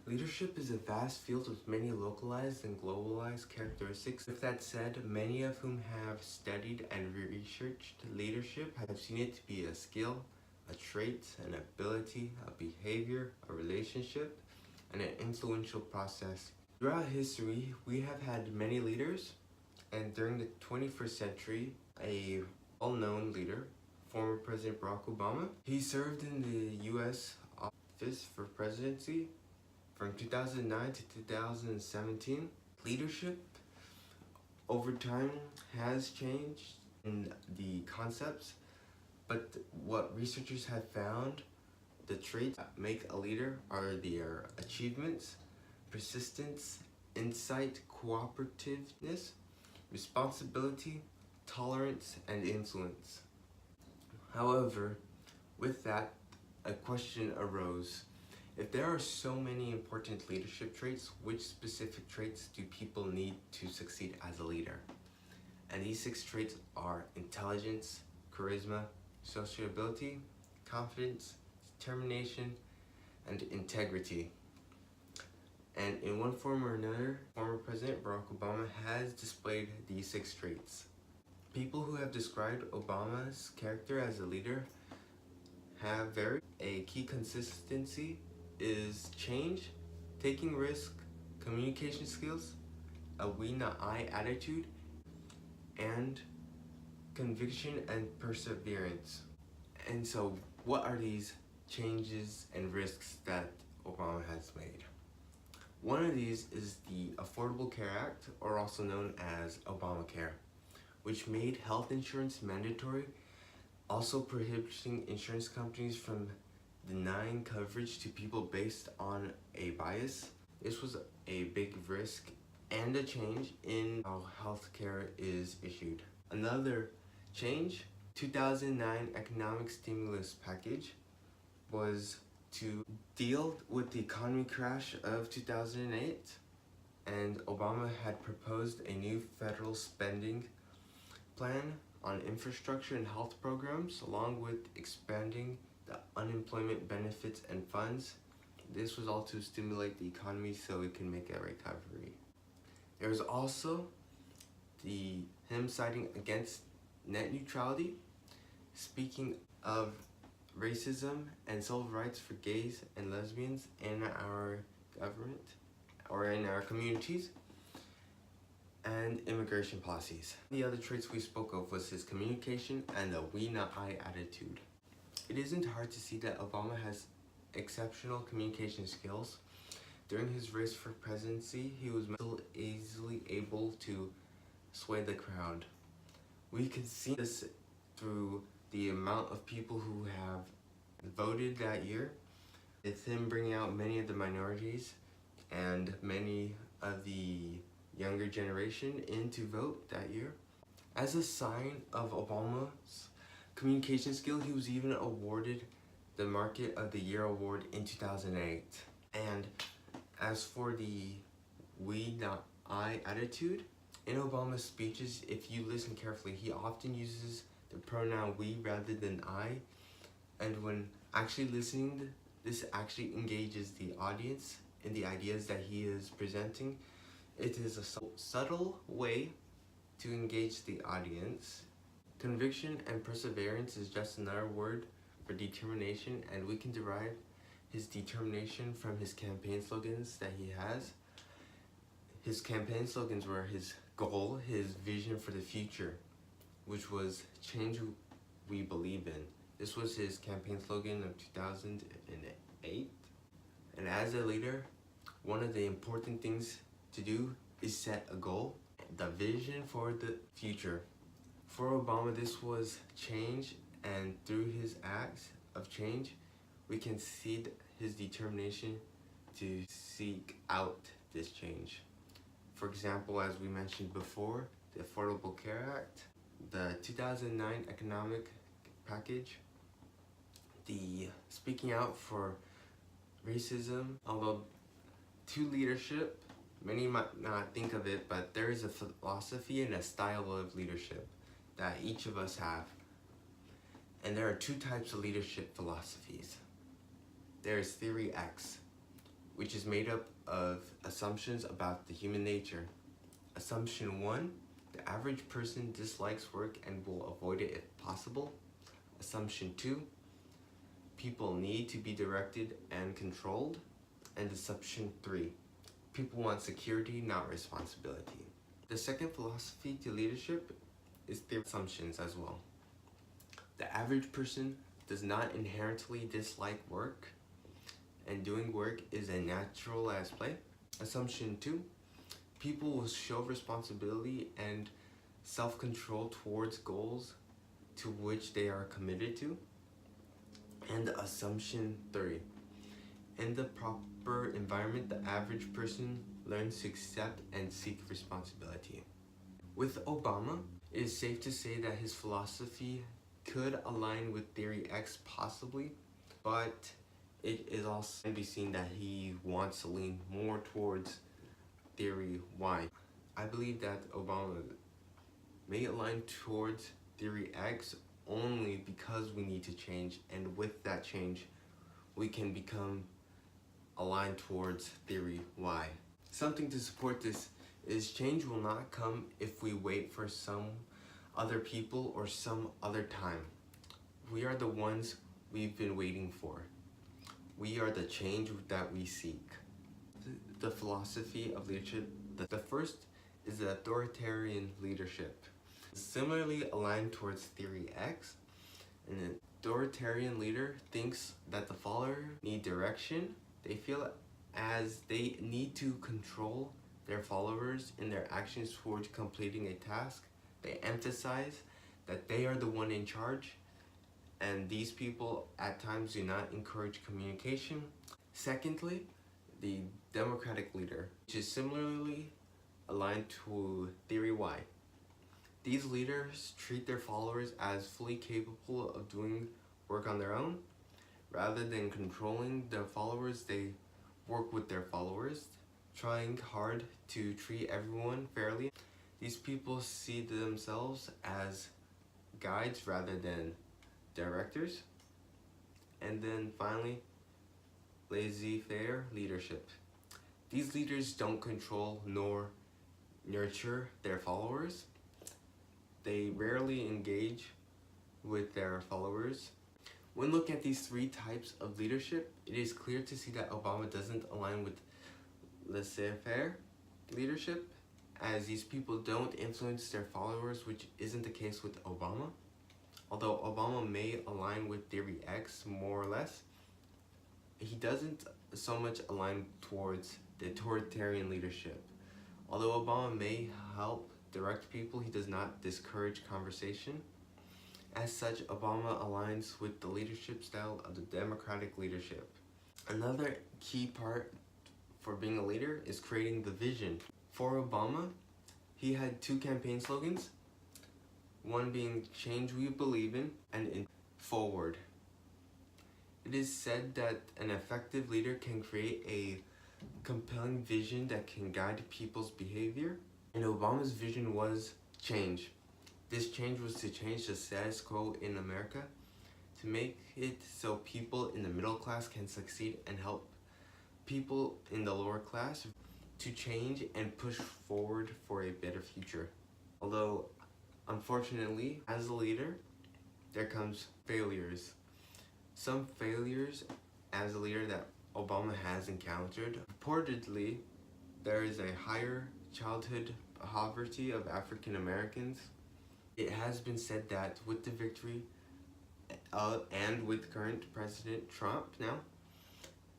Leadership is a vast field with many localized and globalized characteristics. With that said, many of whom have studied and researched leadership have seen it to be a skill, a trait, an ability, a behavior, a relationship, and an influential process. Throughout history, we have had many leaders, and during the 21st century, a well-known leader, former President Barack Obama, he served in the U.S. office for presidency from 2009 to 2017. Leadership over time has changed in the concepts, but what researchers have found, the traits that make a leader are their achievements, persistence, insight, cooperativeness, responsibility, tolerance, and influence. However, with that, a question arose. If there are so many important leadership traits, which specific traits do people need to succeed as a leader? And these 6 traits are intelligence, charisma, sociability, confidence, determination, and integrity. And in one form or another, former President Barack Obama has displayed these 6 traits. People who have described Obama's character as a leader have varied. A key consistency is change, taking risk, communication skills, a we not I attitude, and conviction and perseverance. And so what are these changes and risks that Obama has made? One of these is the Affordable Care Act, or also known as Obamacare, which made health insurance mandatory, also prohibiting insurance companies from denying coverage to people based on a bias. This was a big risk and a change in how healthcare is issued. Another change, 2009 economic stimulus package, was to deal with the economy crash of 2008, and Obama had proposed a new federal spending plan on infrastructure and health programs, along with expanding the unemployment benefits and funds. This was all to stimulate the economy so it can make a recovery. There was also him citing against net neutrality, speaking of racism and civil rights for gays and lesbians in our government or in our communities, and immigration policies. The other traits we spoke of was his communication and the we not I attitude. It isn't hard to see that Obama has exceptional communication skills. During his race for presidency, he was still easily able to sway the crowd. We can see this through the amount of people who have voted that year, with him bringing out many of the minorities and many of the younger generation in to vote that year. As a sign of Obama's communication skill, he was even awarded the Market of the Year award in 2008. And as for the we not I attitude, in Obama's speeches, if you listen carefully, he often uses the pronoun we rather than I. And when actually listening, this actually engages the audience in the ideas that he is presenting. It is a subtle way to engage the audience. Conviction and perseverance is just another word for determination, and we can derive his determination from his campaign slogans that he has. His campaign slogans were his goal, his vision for the future, which was change we believe in. This was his campaign slogan of 2008. And as a leader, one of the important things to do is set a goal, the vision for the future. For Obama, this was change, and through his acts of change, we can see his determination to seek out this change. For example, as we mentioned before, the Affordable Care Act, the 2009 economic package, the speaking out for racism. Although to leadership, many might not think of it, but there is a philosophy and a style of leadership that each of us have. And there are 2 types of leadership philosophies. There is Theory X, which is made up of assumptions about the human nature. Assumption 1, the average person dislikes work and will avoid it if possible. Assumption 2, people need to be directed and controlled. And assumption 3, people want security, not responsibility. The second philosophy to leadership is their assumptions as well. The average person does not inherently dislike work, and doing work is as natural as play. Assumption 2, people will show responsibility and self-control towards goals to which they are committed to. And assumption 3, in the proper environment, the average person learns to accept and seek responsibility. With Obama, it is safe to say that his philosophy could align with Theory X possibly, but it is also can be seen that he wants to lean more towards Theory Y. I believe that Obama may align towards Theory X only because we need to change, and with that change, we can become aligned towards Theory Y. Something to support this is change will not come if we wait for some other people or some other time. We are the ones we've been waiting for. We are the change that we seek. The philosophy of leadership, the first is the authoritarian leadership. Similarly aligned towards Theory X, an authoritarian leader thinks that the follower need direction. They feel as they need to control their followers in their actions towards completing a task. They emphasize that they are the one in charge, and these people at times do not encourage communication. Secondly, the democratic leader, which is similarly aligned to Theory Y. These leaders treat their followers as fully capable of doing work on their own. Rather than controlling their followers, they work with their followers, trying hard to treat everyone fairly. These people see themselves as guides rather than directors. And then finally, laissez-faire leadership. These leaders don't control nor nurture their followers. They rarely engage with their followers. When looking at these three types of leadership, it is clear to see that Obama doesn't align with laissez-faire leadership, as these people don't influence their followers, which isn't the case with Obama. Although Obama may align with Theory X more or less, he doesn't so much align towards the authoritarian leadership. Although Obama may help direct people, he does not discourage conversation. As such, Obama aligns with the leadership style of the democratic leadership. Another key part for being a leader is creating the vision. For Obama, he had two campaign slogans, one being change we believe in and forward. It is said that an effective leader can create a compelling vision that can guide people's behavior, and Obama's vision was change. This change was to change the status quo in America, to make it so people in the middle class can succeed and help people in the lower class to change and push forward for a better future. Although, unfortunately, as a leader, there comes failures. Some failures as a leader that Obama has encountered. Reportedly, there is a higher childhood poverty of African Americans. It has been said that with the victory and with current President Trump now,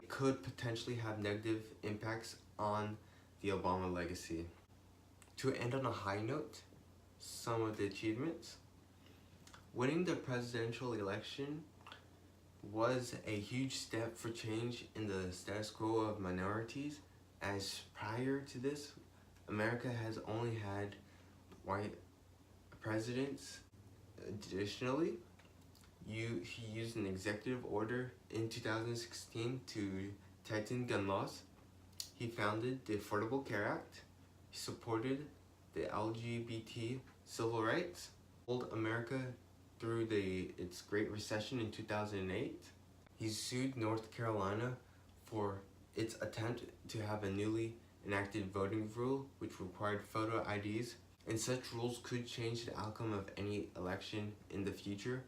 it could potentially have negative impacts on the Obama legacy. To end on a high note, some of the achievements. Winning the presidential election was a huge step for change in the status quo of minorities, as prior to this, America has only had white presidents. Additionally, he used an executive order in 2016 to tighten gun laws. He founded the Affordable Care Act. He supported the LGBT civil rights, pulled America through its Great Recession in 2008. He sued North Carolina for its attempt to have a newly enacted voting rule which required photo IDs, and such rules could change the outcome of any election in the future.